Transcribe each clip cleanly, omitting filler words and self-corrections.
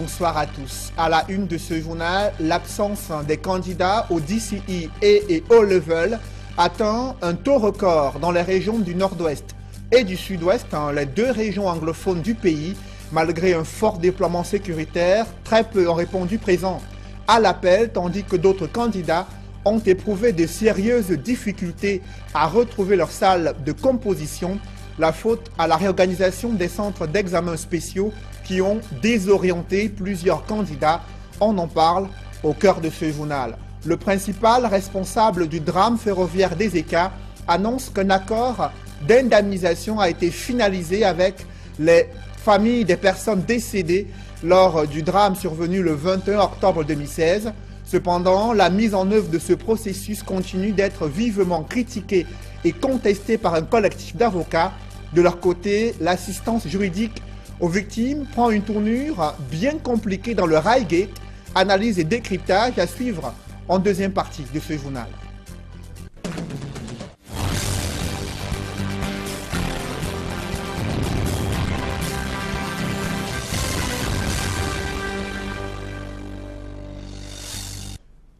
bonsoir à tous. À la une de ce journal, l'absence des candidats au DCE et O-Level atteint un taux record dans les régions du Nord-Ouest et du Sud-Ouest, les deux régions anglophones du pays. Malgré un fort déploiement sécuritaire, très peu ont répondu présent à l'appel, tandis que d'autres candidats ont éprouvé de sérieuses difficultés à retrouver leur salle de composition. La faute à la réorganisation des centres d'examen spéciaux qui ont désorienté plusieurs candidats. On en parle au cœur de ce journal. Le principal responsable du drame ferroviaire des ECA annonce qu'un accord d'indemnisation a été finalisé avec les familles des personnes décédées lors du drame survenu le 21 octobre 2016. Cependant, la mise en œuvre de ce processus continue d'être vivement critiquée et contestée par un collectif d'avocats. De leur côté, l'assistance juridique aux victimes prend une tournure bien compliquée dans le Railgate. Analyse et décryptage à suivre en deuxième partie de ce journal.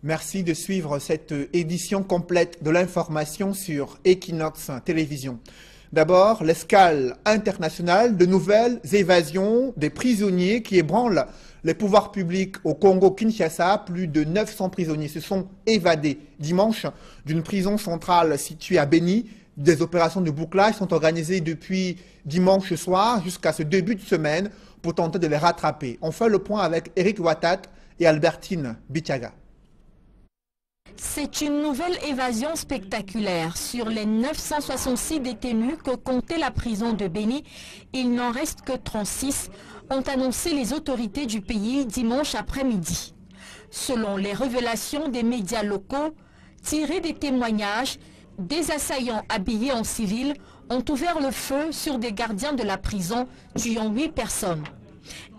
Merci de suivre cette édition complète de l'information sur Equinox Télévision. D'abord, l'escale internationale, de nouvelles évasions des prisonniers qui ébranlent les pouvoirs publics au Congo-Kinshasa. Plus de 900 prisonniers se sont évadés dimanche d'une prison centrale située à Beni. Des opérations de bouclage sont organisées depuis dimanche soir jusqu'à ce début de semaine pour tenter de les rattraper. On fait le point avec Eric Watat et Albertine Bitiaga. C'est une nouvelle évasion spectaculaire. Sur les 966 détenus que comptait la prison de Beni, il n'en reste que 36, ont annoncé les autorités du pays dimanche après-midi. Selon les révélations des médias locaux, tirées des témoignages, des assaillants habillés en civil ont ouvert le feu sur des gardiens de la prison, tuant 8 personnes.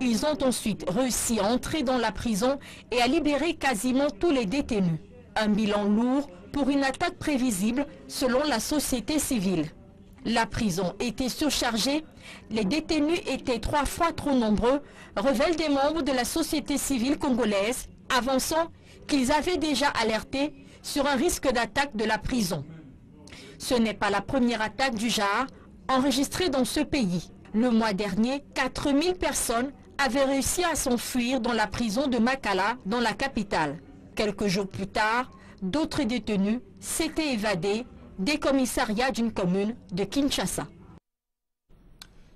Ils ont ensuite réussi à entrer dans la prison et à libérer quasiment tous les détenus. Un bilan lourd pour une attaque prévisible selon la société civile. La prison était surchargée, les détenus étaient 3 fois trop nombreux, révèlent des membres de la société civile congolaise, avançant qu'ils avaient déjà alerté sur un risque d'attaque de la prison. Ce n'est pas la première attaque du genre enregistrée dans ce pays. Le mois dernier, 4000 personnes avaient réussi à s'enfuir dans la prison de Makala, dans la capitale. Quelques jours plus tard, d'autres détenus s'étaient évadés des commissariats d'une commune de Kinshasa.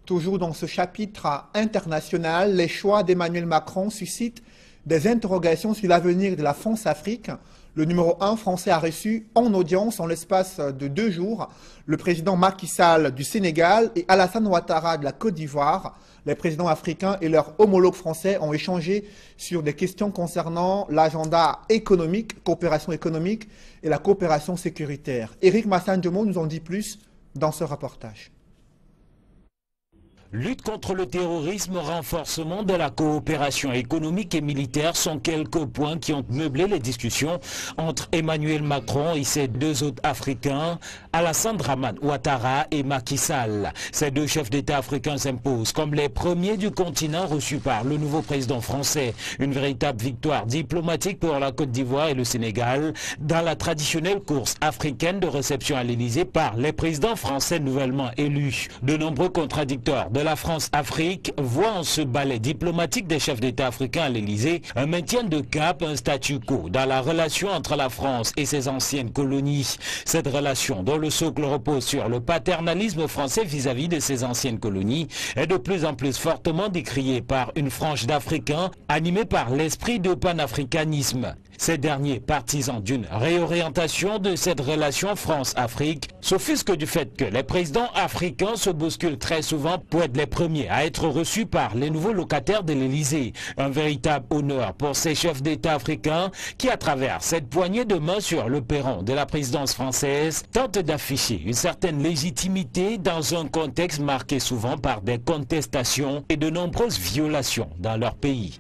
Toujours dans ce chapitre international, les choix d'Emmanuel Macron suscitent des interrogations sur l'avenir de la France-Afrique. Le numéro 1 français a reçu en audience en l'espace de 2 jours le président Macky Sall du Sénégal et Alassane Ouattara de la Côte d'Ivoire. Les présidents africains et leurs homologues français ont échangé sur des questions concernant l'agenda économique, coopération économique et la coopération sécuritaire. Éric Massanjomo nous en dit plus dans ce reportage. Lutte contre le terrorisme, renforcement de la coopération économique et militaire sont quelques points qui ont meublé les discussions entre Emmanuel Macron et ses 2 autres Africains, Alassane Dramane Ouattara et Macky Sall. Ces 2 chefs d'État africains s'imposent comme les premiers du continent reçus par le nouveau président français. Une véritable victoire diplomatique pour la Côte d'Ivoire et le Sénégal dans la traditionnelle course africaine de réception à l'Élysée par les présidents français nouvellement élus. De nombreux contradicteurs de la France-Afrique voit en ce ballet diplomatique des chefs d'État africains à l'Élysée un maintien de cap, un statu quo dans la relation entre la France et ses anciennes colonies. Cette relation, dont le socle repose sur le paternalisme français vis-à-vis de ses anciennes colonies, est de plus en plus fortement décriée par une frange d'Africains animée par l'esprit de panafricanisme. Ces derniers, partisans d'une réorientation de cette relation France-Afrique, s'offusquent du fait que les présidents africains se bousculent très souvent pour être les premiers à être reçus par les nouveaux locataires de l'Élysée. Un véritable honneur pour ces chefs d'État africains qui, à travers cette poignée de main sur le perron de la présidence française, tentent d'afficher une certaine légitimité dans un contexte marqué souvent par des contestations et de nombreuses violations dans leur pays.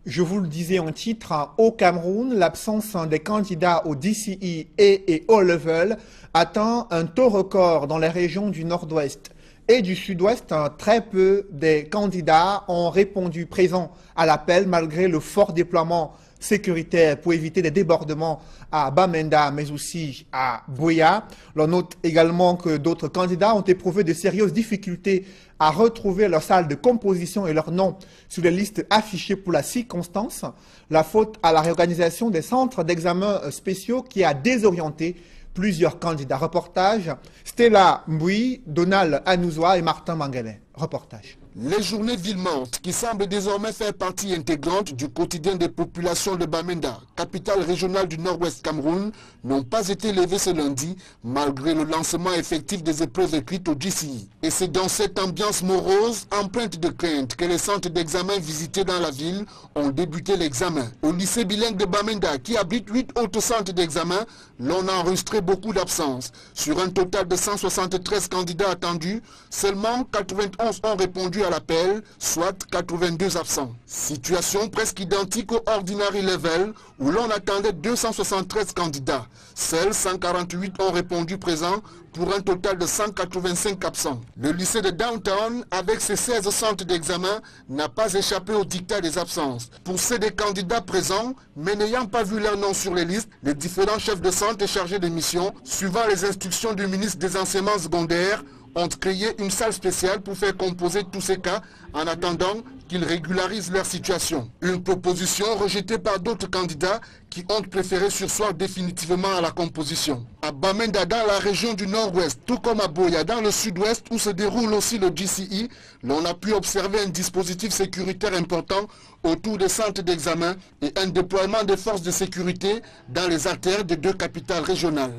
Je vous le disais en titre, au Cameroun, l'absence des candidats au DCE et O-Level atteint un taux record dans les régions du Nord-Ouest et du Sud-Ouest, très peu des candidats ont répondu présents à l'appel malgré le fort déploiement sécuritaire pour éviter des débordements à Bamenda mais aussi à Buea. L'on note également que d'autres candidats ont éprouvé de sérieuses difficultés à retrouver leur salle de composition et leur nom sur les listes affichées pour la circonstance. La faute à la réorganisation des centres d'examen spéciaux qui a désorienté plusieurs candidats. Reportage, Stella Mboui, Donald Anouzoua et Martin Manguelin. Reportage. Les journées villes mortes, qui semblent désormais faire partie intégrante du quotidien des populations de Bamenda, capitale régionale du nord-ouest Cameroun, n'ont pas été levées ce lundi, malgré le lancement effectif des épreuves écrites au DCI. Et c'est dans cette ambiance morose, empreinte de crainte, que les centres d'examen visités dans la ville ont débuté l'examen. Au lycée bilingue de Bamenda, qui abrite 8 autres centres d'examen, l'on a enregistré beaucoup d'absences. Sur un total de 173 candidats attendus, seulement 91 ont répondu à l'appel, soit 82 absents. Situation presque identique au Ordinary Level, où l'on attendait 273 candidats. Seuls 148 ont répondu présents, pour un total de 185 absents. Le lycée de Downtown, avec ses 16 centres d'examen, n'a pas échappé au dictat des absences. Pour ceux des candidats présents, mais n'ayant pas vu leur nom sur les listes, les différents chefs de centre et chargés de mission, suivant les instructions du ministre des Enseignements secondaires, ont créé une salle spéciale pour faire composer tous ces cas en attendant qu'ils régularisent leur situation. Une proposition rejetée par d'autres candidats qui ont préféré surseoir définitivement à la composition. À Bamenda, dans la région du nord-ouest, tout comme à Buea, dans le sud-ouest, où se déroule aussi le DCI, l'on a pu observer un dispositif sécuritaire important autour des centres d'examen et un déploiement des forces de sécurité dans les artères des deux capitales régionales.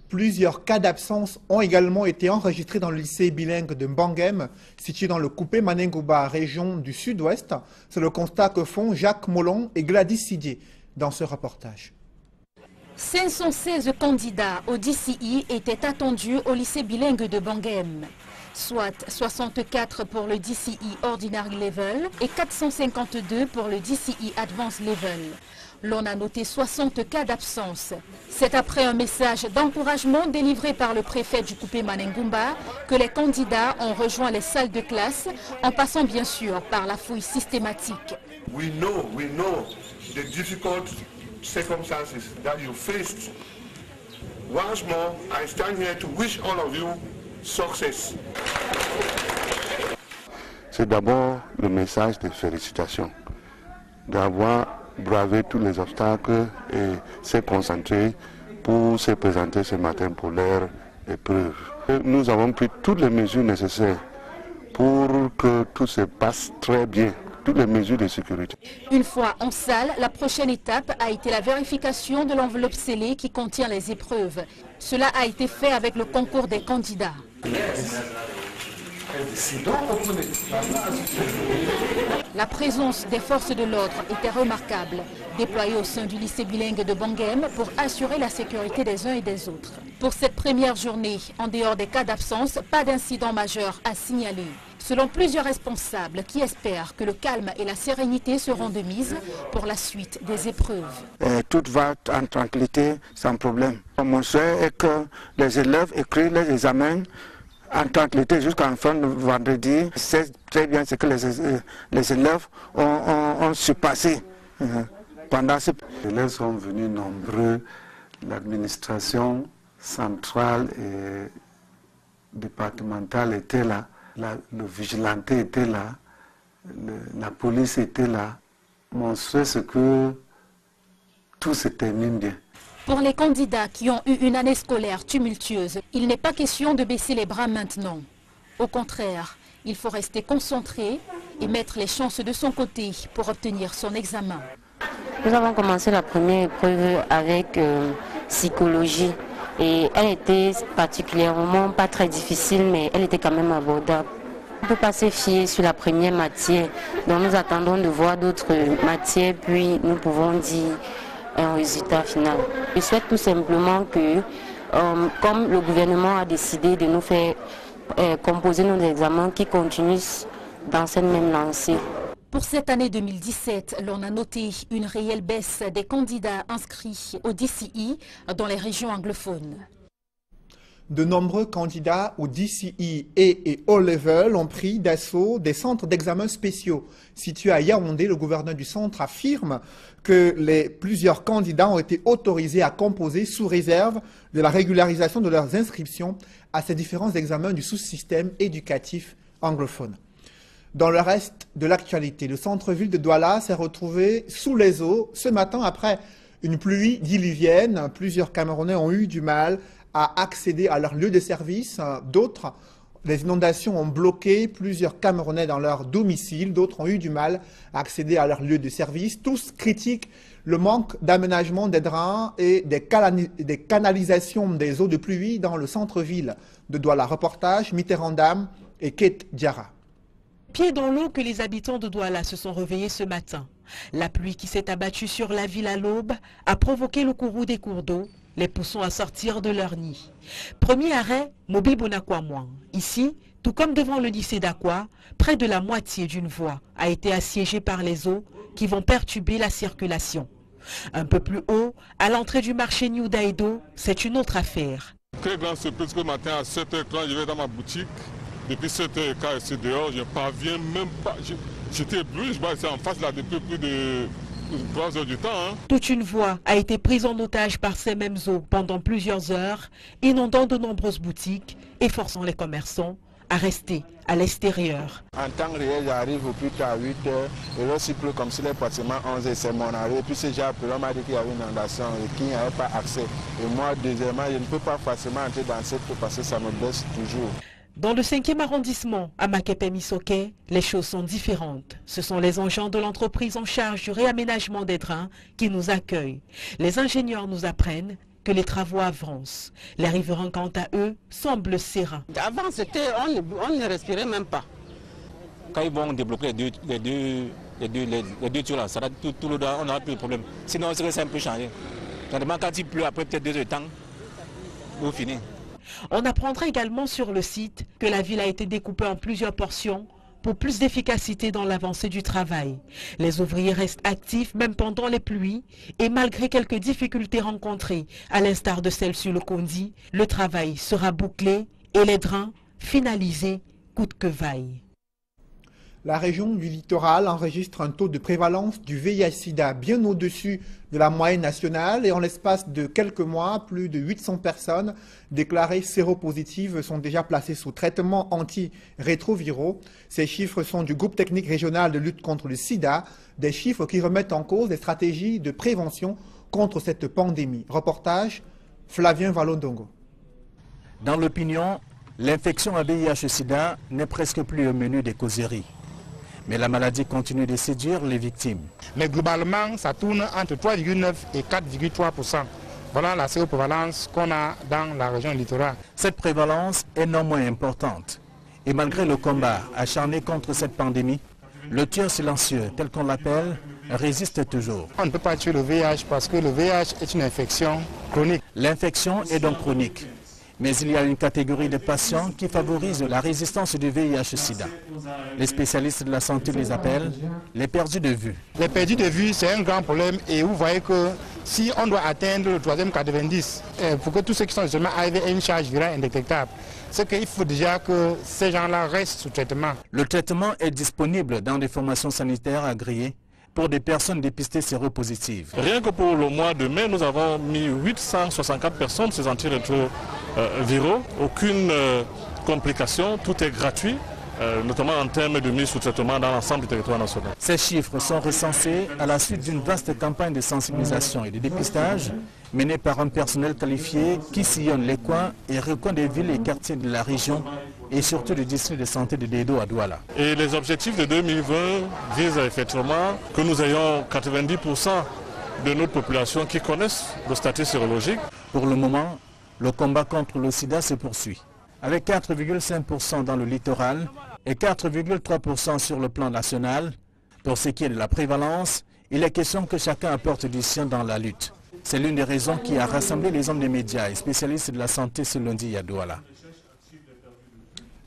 Plusieurs cas d'absence ont également été enregistrés dans le lycée bilingue de Mbangem, situé dans le coupé Manengouba, région du sud-ouest. C'est le constat que font Jacques Molon et Gladys Sidier dans ce reportage. 516 candidats au DCI étaient attendus au lycée bilingue de Mbangem, soit 64 pour le DCI Ordinary Level et 452 pour le DCI Advanced Level. L'on a noté 60 cas d'absence. C'est après un message d'encouragement délivré par le préfet du coupé Manengouba que les candidats ont rejoint les salles de classe en passant bien sûr par la fouille systématique. We know the difficult circumstances that you faced. Once more, I stand here to wish all of you success. C'est d'abord le message de félicitations, d'avoir bravé tous les obstacles et se concentrer pour se présenter ce matin pour leur épreuve. Nous avons pris toutes les mesures nécessaires pour que tout se passe très bien, toutes les mesures de sécurité. Une fois en salle, la prochaine étape a été la vérification de l'enveloppe scellée qui contient les épreuves. Cela a été fait avec le concours des candidats. La présence des forces de l'ordre était remarquable, déployées au sein du lycée bilingue de Mbangem pour assurer la sécurité des uns et des autres. Pour cette première journée, en dehors des cas d'absence, pas d'incident majeur à signaler. Selon plusieurs responsables qui espèrent que le calme et la sérénité seront de mise pour la suite des épreuves. Tout va en tranquillité, sans problème. Mon souhait est que les élèves écrivent les examens en tranquillité jusqu'en fin de vendredi. C'est très bien ce que les élèves ont surpassé pendant ce... Les élèves sont venus nombreux, l'administration centrale et départementale était là, le vigilanté était là, la police était là. Mon souhait c'est que tout se termine bien. Pour les candidats qui ont eu une année scolaire tumultueuse, il n'est pas question de baisser les bras maintenant. Au contraire, il faut rester concentré et mettre les chances de son côté pour obtenir son examen. Nous avons commencé la première épreuve avec psychologie et elle était particulièrement pas très difficile, mais elle était quand même abordable. On ne peut pas se fier sur la première matière, donc nous attendons de voir d'autres matières, puis nous pouvons dire un résultat final. Je souhaite tout simplement que, comme le gouvernement a décidé de nous faire composer nos examens, qui continuent dans cette même lancée. Pour cette année 2017, l'on a noté une réelle baisse des candidats inscrits au DCI dans les régions anglophones. De nombreux candidats au DCE et O-Level ont pris d'assaut des centres d'examen spéciaux. Situés à Yaoundé, le gouverneur du centre affirme que plusieurs candidats ont été autorisés à composer sous réserve de la régularisation de leurs inscriptions à ces différents examens du sous-système éducatif anglophone. Dans le reste de l'actualité, le centre-ville de Douala s'est retrouvé sous les eaux ce matin après une pluie diluvienne. Plusieurs Camerounais ont eu du mal à accéder à leur lieu de service. D'autres, les inondations ont bloqué plusieurs Camerounais dans leur domicile. D'autres ont eu du mal à accéder à leur lieu de service. Tous critiquent le manque d'aménagement des drains et des canalisations des eaux de pluie dans le centre-ville de Douala. Reportage Mitterrandam et Kate Diarra. Pieds dans l'eau que les habitants de Douala se sont réveillés ce matin. La pluie qui s'est abattue sur la ville à l'aube a provoqué le courroux des cours d'eau, les poussant à sortir de leur nid. Premier arrêt, Mobi Bonakwamouan. Ici, tout comme devant le lycée d'Aqua, près de la moitié d'une voie a été assiégée par les eaux qui vont perturber la circulation. Un peu plus haut, à l'entrée du marché New Daido, c'est une autre affaire. Très grande surprise que le matin à 7h30, je vais dans ma boutique. Depuis 7h15, je suis dehors, je ne parviens même pas. J'étais brûlé, je suis en face là depuis plus de 3 heures du temps. Toute une voie a été prise en otage par ces mêmes eaux pendant plusieurs heures, inondant de nombreuses boutiques et forçant les commerçants à rester à l'extérieur. En temps réel, j'arrive au plus tard à 8h, et là, s'il pleut comme si les pratiquement 11h, c'est mon arrêt. Puis c'est déjà appelé, on m'a dit qu'il y avait une inondation et qu'il n'y avait pas accès. Et moi, deuxièmement, je ne peux pas facilement entrer dans cette eau parce que ça me blesse toujours. Dans le 5e arrondissement, à Makepe-Misoke, les choses sont différentes. Ce sont les agents de l'entreprise en charge du réaménagement des drains qui nous accueillent. Les ingénieurs nous apprennent que les travaux avancent. Les riverains, quant à eux, semblent sereins. Avant, on ne respirait même pas. Quand ils vont débloquer les deux tuyaux là, ça va tout le temps, on n'aura plus de problème. Sinon, ça serait un peu changé. Quand il pleut, après peut-être 2 heures de temps, vous finissez. On apprendra également sur le site que la ville a été découpée en plusieurs portions pour plus d'efficacité dans l'avancée du travail. Les ouvriers restent actifs même pendant les pluies et malgré quelques difficultés rencontrées, à l'instar de celles sur le Kondi, le travail sera bouclé et les drains finalisés coûte que vaille. La région du littoral enregistre un taux de prévalence du VIH-Sida bien au-dessus de la moyenne nationale et en l'espace de quelques mois, plus de 800 personnes déclarées séropositives sont déjà placées sous traitement anti-rétroviraux. Ces chiffres sont du groupe technique régional de lutte contre le sida, des chiffres qui remettent en cause des stratégies de prévention contre cette pandémie. Reportage Flavien Valondongo. Dans l'opinion, l'infection à VIH-Sida n'est presque plus au menu des causeries. Mais la maladie continue de séduire les victimes. Mais globalement, ça tourne entre 3,9 et 4,3%. Voilà la séroprévalence qu'on a dans la région littorale. Cette prévalence est non moins importante. Et malgré le combat acharné contre cette pandémie, le tueur silencieux, tel qu'on l'appelle, résiste toujours. On ne peut pas tuer le VIH parce que le VIH est une infection chronique. L'infection est donc chronique. Mais il y a une catégorie de patients qui favorise la résistance du VIH-Sida. Les spécialistes de la santé les appellent les perdus de vue. Les perdus de vue, c'est un grand problème et vous voyez que si on doit atteindre le 3e 90, pour que tous ceux qui sont justement arrivés à une charge virale indétectable, c'est qu'il faut déjà que ces gens-là restent sous traitement. Le traitement est disponible dans des formations sanitaires agréées pour des personnes dépistées séropositives. Rien que pour le mois de mai, nous avons mis 864 personnes ces antirétroviraux. Aucune complication, tout est gratuit, notamment en termes de mise sous traitement dans l'ensemble du territoire national. Ces chiffres sont recensés à la suite d'une vaste campagne de sensibilisation et de dépistage menée par un personnel qualifié qui sillonne les coins et recoins des villes et quartiers de la région et surtout du district de santé de Daido à Douala. Et les objectifs de 2020 visent effectivement que nous ayons 90% de notre population qui connaissent le statut sérologique. Pour le moment, le combat contre le sida se poursuit, avec 4,5% dans le littoral et 4,3% sur le plan national. Pour ce qui est de la prévalence, il est question que chacun apporte du sien dans la lutte. C'est l'une des raisons qui a rassemblé les hommes des médias et spécialistes de la santé ce lundi à Douala.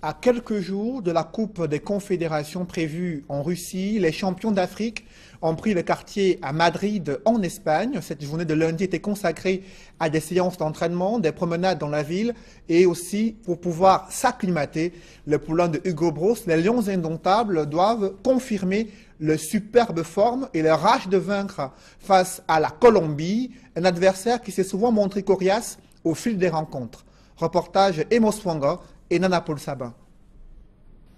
À quelques jours de la Coupe des Confédérations prévue en Russie, les champions d'Afrique ont pris le quartier à Madrid, en Espagne. Cette journée de lundi était consacrée à des séances d'entraînement, des promenades dans la ville et aussi pour pouvoir s'acclimater. Le poulain de Hugo Bros, les Lions indomptables doivent confirmer le superbe forme et le rage de vaincre face à la Colombie, un adversaire qui s'est souvent montré coriace au fil des rencontres. Reportage Emos Wanga et Nana Paul Sabin.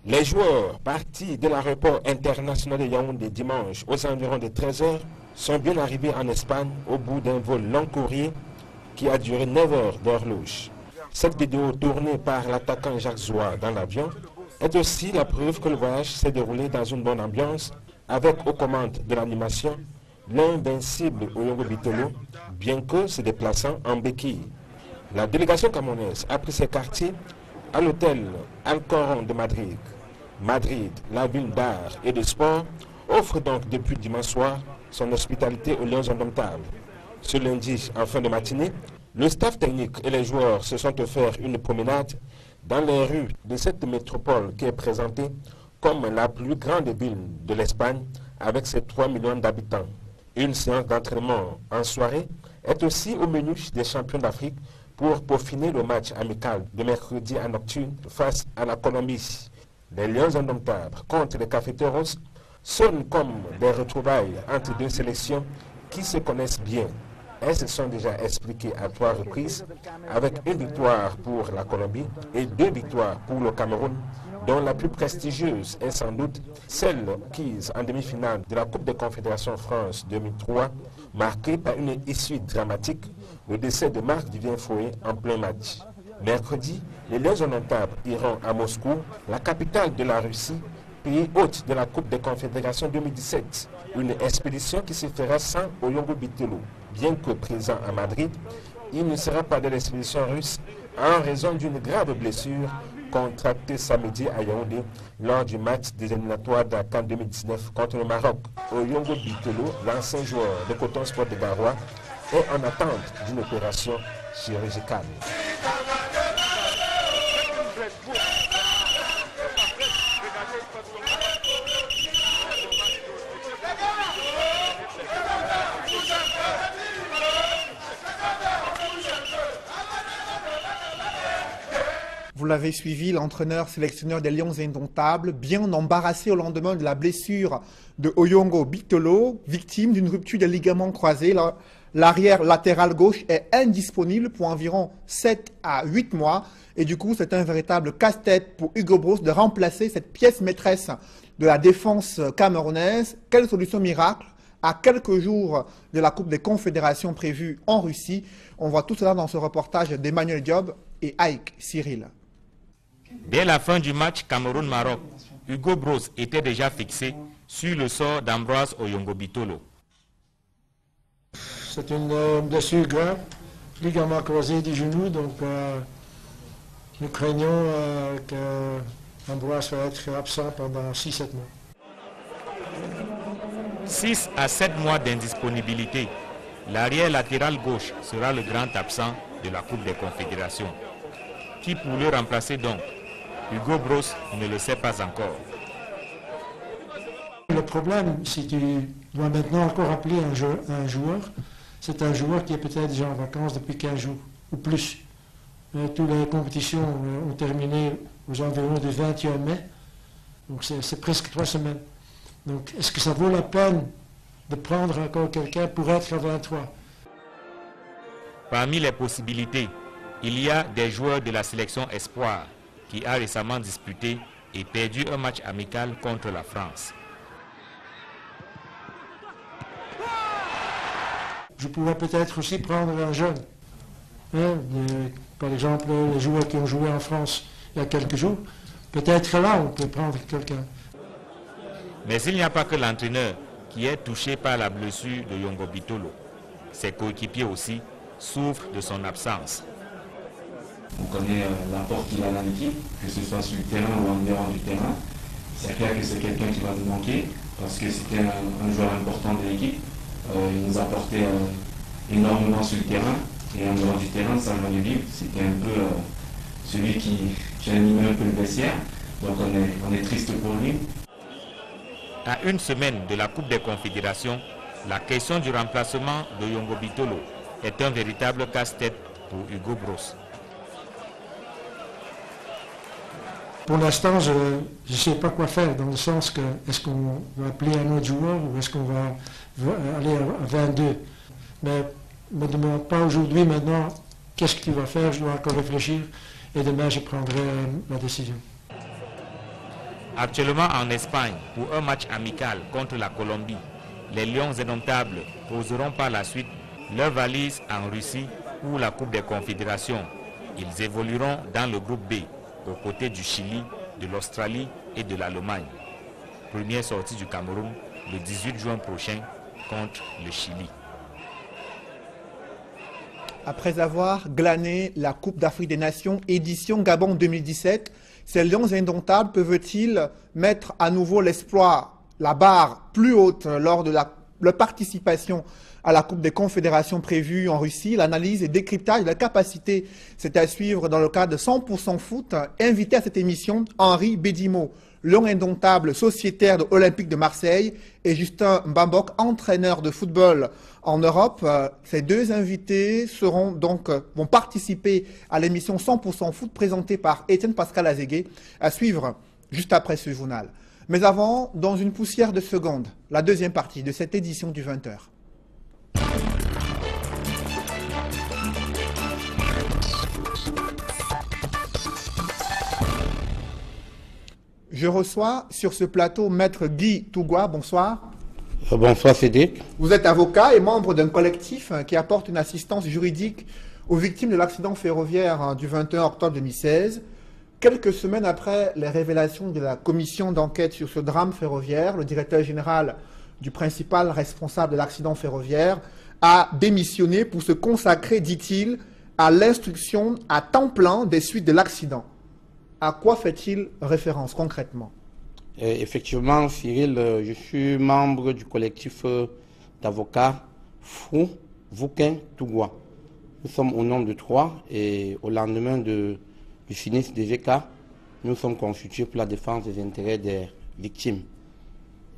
Les joueurs partis de l'aéroport international de Yaoundé dimanche aux environs de 13h sont bien arrivés en Espagne au bout d'un vol long courrier qui a duré 9 heures d'horloge. Cette vidéo tournée par l'attaquant Jacques Zoua dans l'avion est aussi la preuve que le voyage s'est déroulé dans une bonne ambiance avec aux commandes de l'animation l'invincible Oyongo Bitolo, bien que se déplaçant en béquille. La délégation camerounaise a pris ses quartiers à l'hôtel Alcoran de Madrid. Madrid, la ville d'art et de sport, offre donc depuis dimanche soir son hospitalité aux Lions indomptables. Ce lundi, en fin de matinée, le staff technique et les joueurs se sont offerts une promenade dans les rues de cette métropole qui est présentée comme la plus grande ville de l'Espagne avec ses 3 millions d'habitants. Une séance d'entraînement en soirée est aussi au menu des champions d'Afrique pour peaufiner le match amical de mercredi à nocturne face à la Colombie. Les Lions indomptables contre les Cafeteros sonnent comme des retrouvailles entre deux sélections qui se connaissent bien. Elles se sont déjà expliquées à 3 reprises avec une victoire pour la Colombie et 2 victoires pour le Cameroun, dont la plus prestigieuse est sans doute celle acquise en demi-finale de la Coupe des Confédérations France 2003, marquée par une issue dramatique, le décès de Marc Vivien-Foé en plein match. Mercredi, les Lions indomptables iront à Moscou, la capitale de la Russie, pays hôte de la Coupe des Confédérations 2017. Une expédition qui se fera sans Oyongo Bitolo. Bien que présent à Madrid, il ne sera pas de l'expédition russe en raison d'une grave blessure contractée samedi à Yaoundé lors du match des éliminatoires de la CAN 2019 contre le Maroc. Oyongo Bitolo, l'ancien joueur de Coton Sport de Garoua, est en attente d'une opération chirurgicale. Vous l'avez suivi, l'entraîneur sélectionneur des Lions indomptables, bien embarrassé au lendemain de la blessure de Oyongo Bitolo, victime d'une rupture des ligaments croisés. L'arrière latéral gauche est indisponible pour environ 7 à 8 mois. Et du coup, c'est un véritable casse-tête pour Hugo Bros de remplacer cette pièce maîtresse de la défense camerounaise. Quelle solution miracle à quelques jours de la Coupe des Confédérations prévue en Russie? On voit tout cela dans ce reportage d'Emmanuel Diop et Aïk Cyril. Dès la fin du match Cameroun-Maroc, Hugo Bros était déjà fixé sur le sort d'Ambroise Oyongo Bitolo. C'est une blessure grave, ligament croisé du genou, donc nous craignons qu'Ambroise va être absent pendant 6-7 mois. 6 à 7 mois d'indisponibilité. L'arrière latéral gauche sera le grand absent de la Coupe des Confédérations. Qui pour le remplacer donc? Hugo Bros ne le sait pas encore. Le problème, si tu dois maintenant encore appeler un joueur, c'est un joueur qui est peut-être déjà en vacances depuis 15 jours ou plus. Toutes les compétitions ont terminé aux environs du 21 mai, donc c'est presque 3 semaines. Donc est-ce que ça vaut la peine de prendre encore quelqu'un pour être à 23? Parmi les possibilités, il y a des joueurs de la sélection Espoir qui a récemment disputé et perdu un match amical contre la France. Je pourrais peut-être aussi prendre un jeune. Par exemple, les joueurs qui ont joué en France il y a quelques jours. Peut-être là, on peut prendre quelqu'un. Mais il n'y a pas que l'entraîneur qui est touché par la blessure de Oyongo Bitolo. Ses coéquipiers aussi souffrent de son absence. On connaît l'apport qu'il a dans l'équipe, que ce soit sur le terrain ou en dehors du terrain. C'est clair que c'est quelqu'un qui va nous manquer parce que c'était un joueur important de l'équipe. Il nous apportait énormément sur le terrain et en dehors du terrain, ça m'a dit, c'était un peu celui qui qui a animé un peu le vestiaire. Donc on est triste pour lui. À une semaine de la Coupe des Confédérations, la question du remplacement de Yongo Bitolo est un véritable casse-tête pour Hugo Broos. Pour l'instant, je ne sais pas quoi faire, dans le sens que est-ce qu'on va appeler un autre joueur ou est-ce qu'on va aller à 22. Mais ne me demande pas aujourd'hui, maintenant, qu'est-ce que tu vas faire, je dois encore réfléchir et demain je prendrai ma décision. Actuellement en Espagne, pour un match amical contre la Colombie, les Lions indomptables poseront par la suite leur valise en Russie pour la Coupe des Confédérations. Ils évolueront dans le groupe B, aux côtés du Chili, de l'Australie et de l'Allemagne. Première sortie du Cameroun le 18 juin prochain contre le Chili. Après avoir glané la Coupe d'Afrique des Nations édition Gabon 2017, ces Lions indomptables peuvent-ils mettre à nouveau l'espoir, la barre plus haute lors de leur participation à la Coupe des Confédérations prévue en Russie? L'analyse et décryptage de la capacité, c'est à suivre dans le cadre de 100% foot. Invité à cette émission, Henri Bédimo, Lion indomptable sociétaire de l'Olympique de Marseille, et Justin Mbambok, entraîneur de football en Europe. Ces deux invités vont participer à l'émission 100% foot présentée par Étienne Pascal Azégué, à suivre juste après ce journal. Mais avant, dans une poussière de secondes, la deuxième partie de cette édition du 20h. Je reçois sur ce plateau Maître Guy Tougoua. Bonsoir. Bonsoir Cédric. Vous êtes avocat et membre d'un collectif qui apporte une assistance juridique aux victimes de l'accident ferroviaire du 21 octobre 2016. Quelques semaines après les révélations de la commission d'enquête sur ce drame ferroviaire, le directeur général du principal responsable de l'accident ferroviaire a démissionné pour se consacrer, dit-il, à l'instruction à temps plein des suites de l'accident. À quoi fait-il référence concrètement? Effectivement, Cyril, je suis membre du collectif d'avocats Frou Vouquin Tougoua. Nous sommes au nombre de 3 et au lendemain du sinistre des VK, nous sommes constitués pour la défense des intérêts des victimes.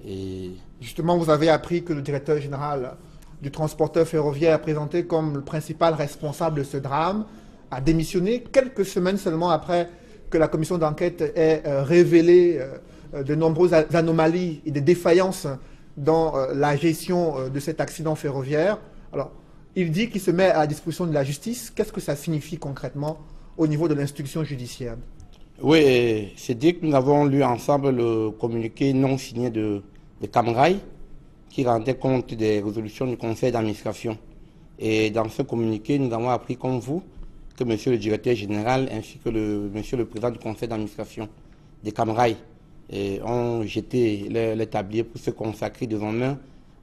Et justement, vous avez appris que le directeur général du transporteur ferroviaire, présenté comme le principal responsable de ce drame, a démissionné quelques semaines seulement après que la commission d'enquête ait révélé de nombreuses anomalies et des défaillances dans la gestion de cet accident ferroviaire. Alors, il dit qu'il se met à la disposition de la justice. Qu'est-ce que ça signifie concrètement au niveau de l'instruction judiciaire? Oui, c'est dit que nous avons lu ensemble le communiqué non signé de Camrail qui rendait compte des résolutions du conseil d'administration. Et dans ce communiqué, nous avons appris comme vous que monsieur le directeur général ainsi que monsieur le président du conseil d'administration des Camrail ont jeté les tabliers pour se consacrer désormais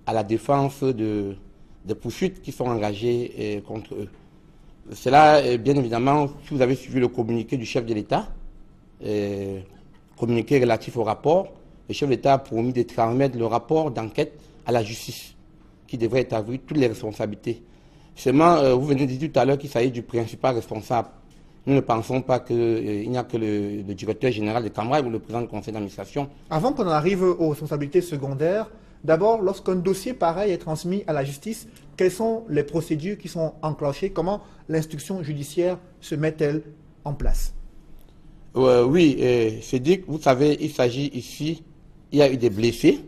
à la défense des poursuites qui sont engagées contre eux. Cela, bien évidemment, si vous avez suivi le communiqué du chef de l'État, communiqué relatif au rapport, le chef de l'État a promis de transmettre le rapport d'enquête à la justice, qui devrait établir toutes les responsabilités. Seulement, vous venez de dire tout à l'heure qu'il s'agit du principal responsable. Nous ne pensons pas qu'il n'y a que le directeur général de Camrail ou le président du conseil d'administration. Avant qu'on arrive aux responsabilités secondaires, d'abord, lorsqu'un dossier pareil est transmis à la justice, quelles sont les procédures qui sont enclenchées? Comment l'instruction judiciaire se met-elle en place? Oui, c'est dit que vous savez, il s'agit ici, il y a eu des blessés.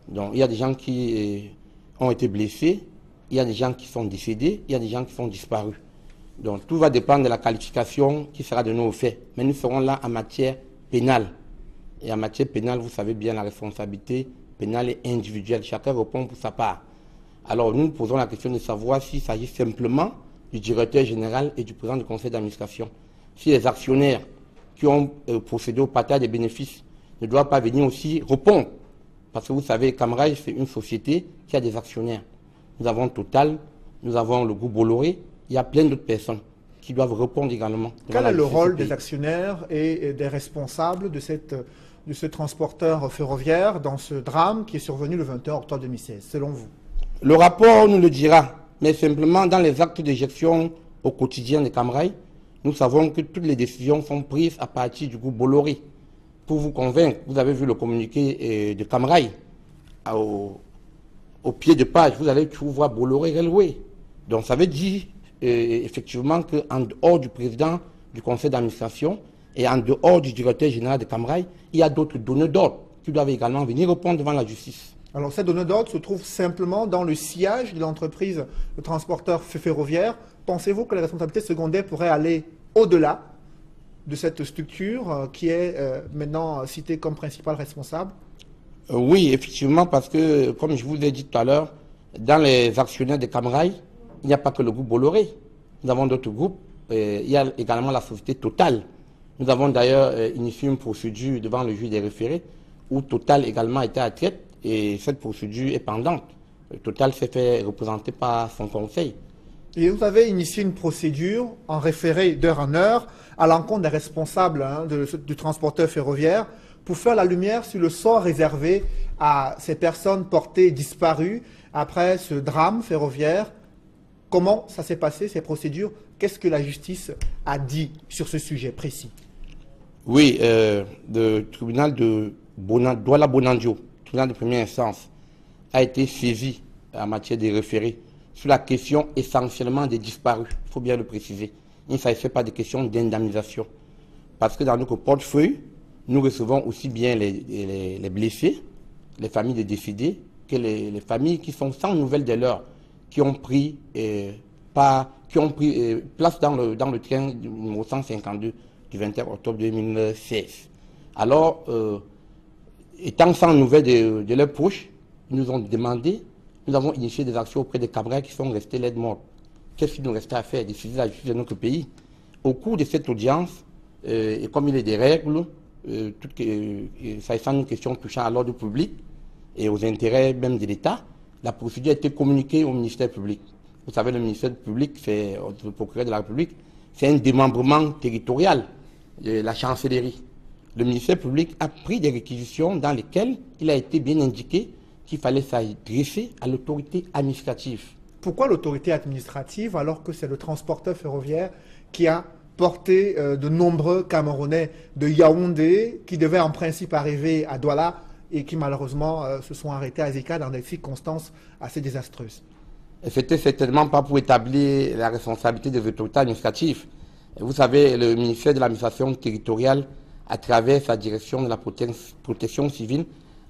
Donc, il y a des gens qui ont été blessés, il y a des gens qui sont décédés, il y a des gens qui sont disparus. Donc, tout va dépendre de la qualification qui sera donnée aux faits. Mais nous serons là en matière pénale. Et en matière pénale, vous savez bien, la responsabilité pénale est individuelle. Chacun répond pour sa part. Alors, nous nous posons la question de savoir s'il s'agit simplement du directeur général et du président du conseil d'administration. Si les actionnaires qui ont procédé au partage des bénéfices ne doivent pas venir aussi répondre. Parce que vous savez, Camrail, c'est une société qui a des actionnaires. Nous avons Total, nous avons le groupe Bolloré, il y a plein d'autres personnes qui doivent répondre également. Quel est le rôle des actionnaires et des responsables de ce transporteur ferroviaire dans ce drame qui est survenu le 21 octobre 2016, selon vous? Le rapport nous le dira, mais simplement dans les actes de gestion au quotidien de Camrail, Nous savons que toutes les décisions sont prises à partir du groupe Bolloré. Pour vous convaincre, vous avez vu le communiqué de Camrail. Au pied de page, vous allez tout voir Bolloré Railway. Donc ça veut dire effectivement qu'en dehors du président du conseil d'administration et en dehors du directeur général de Camrail, il y a d'autres donneurs d'ordre qui doivent également venir répondre devant la justice. Alors ces donneurs d'ordre se trouvent simplement dans le sillage de l'entreprise de transporteur ferroviaire. Pensez-vous que la responsabilité secondaire pourrait aller au-delà de cette structure qui est maintenant citée comme principal responsable? Oui, effectivement, parce que, comme je vous l'ai dit tout à l'heure, dans les actionnaires de Camrail, il n'y a pas que le groupe Bolloré. Nous avons d'autres groupes. Il y a également la société Total. Nous avons d'ailleurs initié une procédure devant le juge des référés où Total également a été à traite et cette procédure est pendante. Total s'est fait représenter par son conseil. Et vous avez initié une procédure en référé d'heure en heure à l'encontre des responsables du transporteur ferroviaire pour faire la lumière sur le sort réservé à ces personnes portées disparues après ce drame ferroviaire. Comment ça s'est passé, ces procédures? Qu'est-ce que la justice a dit sur ce sujet précis? Oui, le tribunal de Douala-Bonandio, tribunal de première instance, a été saisi en matière de référé sur la question essentiellement des disparus. Il faut bien le préciser. Il ne s'agissait pas de questions d'indemnisation. Parce que dans notre portefeuille, nous recevons aussi bien les blessés, les familles des décédés, que les familles qui sont sans nouvelles de leurs, qui ont pris place dans le train numéro 152 du 21 octobre 2016. Alors, étant sans nouvelles de leurs proches, ils nous ont demandé, nous avons initié des actions auprès des Camrail qui sont restés l'aide morte. Qu'est-ce qu'il nous restait à faire? Décider la justice de notre pays. Au cours de cette audience, et comme il est des règles, s'agissant d'une question touchant à l'ordre public et aux intérêts même de l'État, la procédure a été communiquée au ministère public. Vous savez, le ministère public, c'est le procureur de la République, c'est un démembrement territorial de la chancellerie. Le ministère public a pris des réquisitions dans lesquelles il a été bien indiqué qu'il fallait s'adresser à l'autorité administrative. Pourquoi l'autorité administrative alors que c'est le transporteur ferroviaire qui a porté de nombreux Camerounais de Yaoundé qui devaient en principe arriver à Douala et qui malheureusement se sont arrêtés à Zika dans des circonstances assez désastreuses? C'était certainement pas pour établir la responsabilité des autorités administratives. Vous savez, le ministère de l'administration territoriale, à travers sa direction de la protection civile,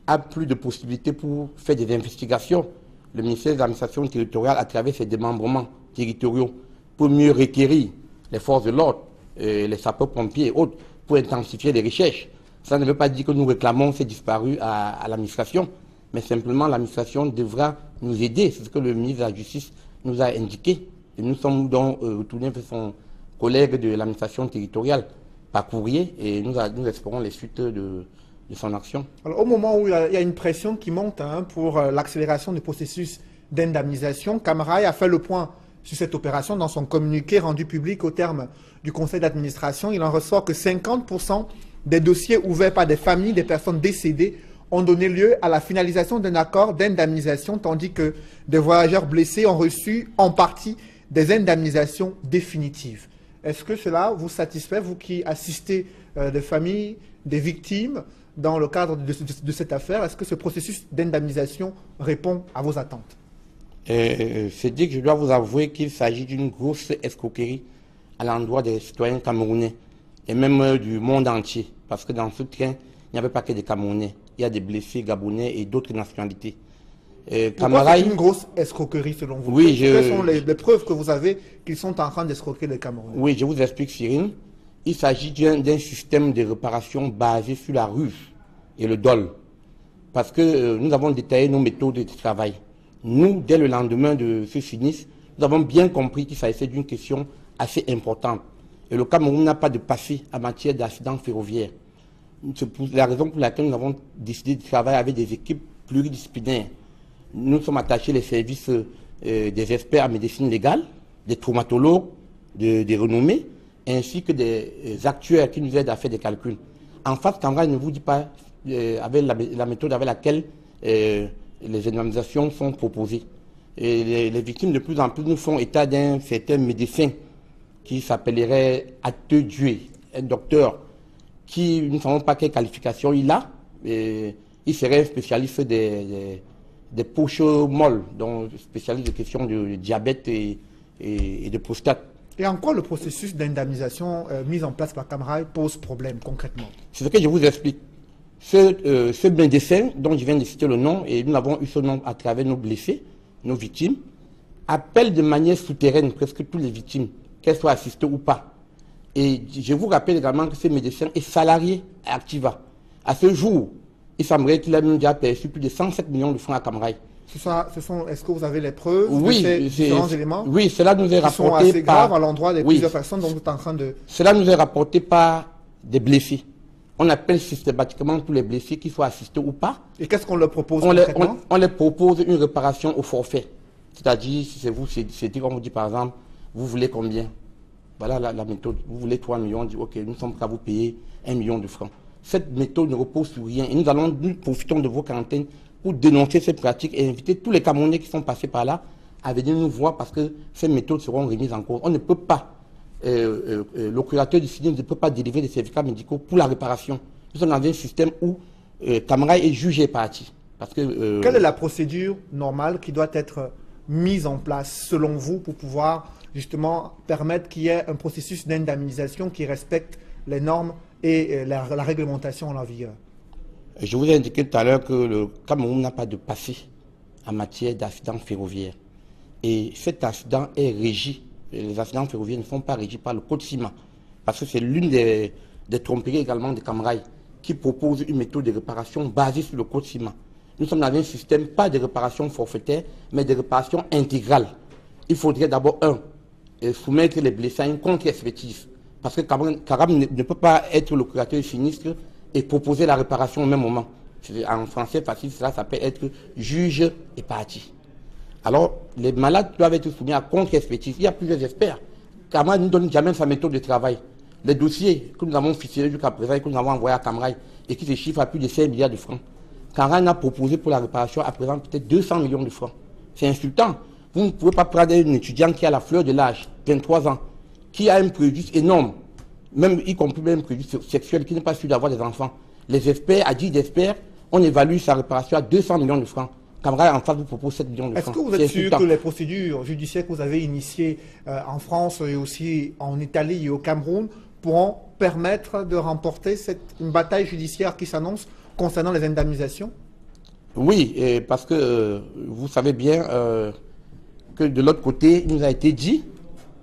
a plus de possibilités pour faire des investigations. Le ministère de l'administration territoriale, à travers ses démembrements territoriaux, pour mieux requérir les forces de l'ordre, les sapeurs-pompiers et autres, pour intensifier les recherches. Ça ne veut pas dire que nous réclamons ces disparus à l'administration, mais simplement l'administration devra nous aider. C'est ce que le ministre de la Justice nous a indiqué. Et nous sommes donc retournés vers son collègue de l'administration territoriale par courrier et nous espérons les suites de son action. Alors, au moment où il y a une pression qui monte pour l'accélération du processus d'indemnisation, Camrail a fait le point sur cette opération dans son communiqué rendu public au terme du conseil d'administration. Il en ressort que 50% des dossiers ouverts par des familles des personnes décédées ont donné lieu à la finalisation d'un accord d'indemnisation, tandis que des voyageurs blessés ont reçu en partie des indemnisations définitives. Est-ce que cela vous satisfait, vous qui assistez des familles, des victimes, dans le cadre de cette affaire? Est-ce que ce processus d'indemnisation répond à vos attentes? C'est dit que je dois vous avouer qu'il s'agit d'une grosse escroquerie à l'endroit des citoyens camerounais et même du monde entier. Parce que dans ce train, il n'y avait pas que des Camerounais. Il y a des blessés gabonais et d'autres nationalités. Pourquoi c'est une grosse escroquerie selon vous? Oui, quelles sont les preuves que vous avez qu'ils sont en train d'escroquer les Camerounais? Oui, je vous explique, Cyril. Il s'agit d'un système de réparation basé sur la ruse et le dol. Parce que nous avons détaillé nos méthodes de travail. Nous, dès le lendemain de ce sinistre, nous avons bien compris qu'il s'agissait d'une question assez importante. Et le Cameroun n'a pas de passé en matière d'accidents ferroviaires. C'est la raison pour laquelle nous avons décidé de travailler avec des équipes pluridisciplinaires. Nous sommes attachés les services des experts en médecine légale, des traumatologues, des renommés, ainsi que des actuaires qui nous aident à faire des calculs. En face, Camrail ne vous dit pas avec la méthode avec laquelle les indemnisations sont proposées. Et les victimes de plus en plus nous font état d'un certain médecin qui s'appellerait Atedue, un docteur qui, nous ne savons pas quelle qualification il a. Il serait spécialiste des poches molles, donc spécialiste de questions de diabète et de prostate. Et en quoi le processus d'indemnisation mis en place par Camrail pose problème concrètement? C'est ce que je vous explique. Ce médecin dont je viens de citer le nom, et nous avons eu ce nom à travers nos blessés, nos victimes, appelle de manière souterraine presque toutes les victimes, qu'elles soient assistées ou pas. Et je vous rappelle également que ce médecin est salarié à Activa. À ce jour, il semblerait qu'il a même déjà perçu plus de 107 millions de francs à Camrail. Est-ce que vous avez les preuves oui, de ces différents éléments? Oui, cela nous est rapporté sont assez graves à l'endroit de plusieurs personnes dont vous êtes en train de... Cela nous est rapporté par des blessés. On appelle systématiquement tous les blessés, qu'ils soient assistés ou pas. Et qu'est-ce qu'on leur propose concrètement? On leur propose une réparation au forfait. C'est-à-dire, si c'est vous, c'est dit, on vous dit par exemple, vous voulez combien? Voilà la méthode. Vous voulez 3 millions, on dit ok, nous sommes prêts à vous payer 1 million de francs. Cette méthode ne repose sur rien. Et nous profitons de vos quarantaines pour dénoncer cette pratique et inviter tous les Camerounais qui sont passés par là à venir nous voir parce que ces méthodes seront remises en cause. On ne peut pas, le curateur du sinistre ne peut pas délivrer des certificats médicaux pour la réparation. Nous sommes dans un système où Camrail est jugé parti. Quelle est la procédure normale qui doit être mise en place selon vous pour pouvoir justement permettre qu'il y ait un processus d'indemnisation qui respecte les normes et la réglementation en vigueur? Je vous ai indiqué tout à l'heure que le Cameroun n'a pas de passé en matière d'accidents ferroviaires. Et cet accident est régi. Les accidents ferroviaires ne sont pas régis par le code CIMA. Parce que c'est l'une des tromperies également de Camrail qui propose une méthode de réparation basée sur le code CIMA. Nous sommes dans un système, pas de réparation forfaitaire, mais de réparation intégrale. Il faudrait d'abord, soumettre les blessés à une contre-expertise. Parce que Caram ne peut pas être le curateur sinistre et proposer la réparation au même moment. En français facile, ça peut être juge et partie. Alors, les malades doivent être soumis à contre-expertise. Il y a plusieurs experts. Caram ne donne jamais sa méthode de travail. Les dossiers que nous avons ficelés jusqu'à présent et que nous avons envoyés à Camrail et qui se chiffrent à plus de 5 milliards de francs. Caram a proposé pour la réparation à présent peut-être 200 millions de francs. C'est insultant. Vous ne pouvez pas prendre un étudiant qui a la fleur de l'âge, 23 ans, qui a un préjudice énorme, même y compris un préjudice sexuel, qui n'est pas sûr d'avoir des enfants. Les experts, à 10 experts, on évalue sa réparation à 200 millions de francs. Camrail en face vous propose 7 millions de francs. Est-ce que vous êtes sûr que les procédures judiciaires que vous avez initiées en France et aussi en Italie et au Cameroun pourront permettre de remporter une bataille judiciaire qui s'annonce concernant les indemnisations? Oui, parce que vous savez bien que de l'autre côté, il nous a été dit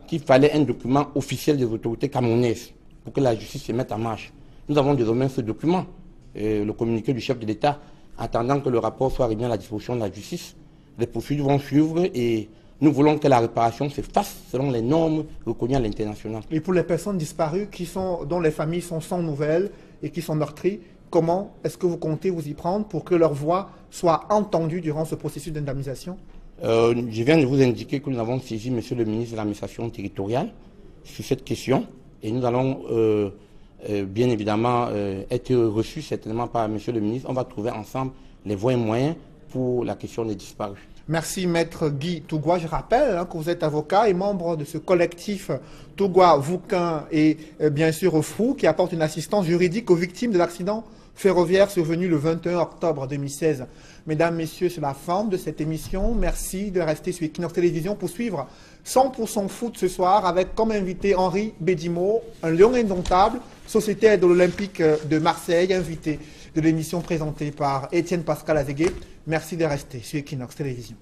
qu'il fallait un document officiel des autorités camerounaises pour que la justice se mette en marche. Nous avons désormais ce document, le communiqué du chef de l'État, attendant que le rapport soit remis à la disposition de la justice. Les poursuites vont suivre et nous voulons que la réparation se fasse selon les normes reconnues à l'international. Et pour les personnes disparues dont les familles sont sans nouvelles et qui sont meurtries, comment est-ce que vous comptez vous y prendre pour que leur voix soit entendue durant ce processus d'indemnisation? Je viens de vous indiquer que nous avons saisi M. le ministre de l'administration territoriale sur cette question et nous allons bien évidemment être reçus certainement par M. le ministre. On va trouver ensemble les voies et moyens pour la question des disparus. Merci Maître Guy Tougoua. Je rappelle que vous êtes avocat et membre de ce collectif Tougoua-Vouquin et bien sûr FROU qui apporte une assistance juridique aux victimes de l'accident ferroviaire survenu le 21 octobre 2016. Mesdames, Messieurs, c'est la fin de cette émission. Merci de rester sur Equinox Télévision pour suivre 100% foot ce soir avec comme invité Henri Bédimo, un lion indomptable, sociétaire de l'Olympique de Marseille, invité de l'émission présentée par Étienne Pascal Azégué. Merci de rester sur Equinox Télévision.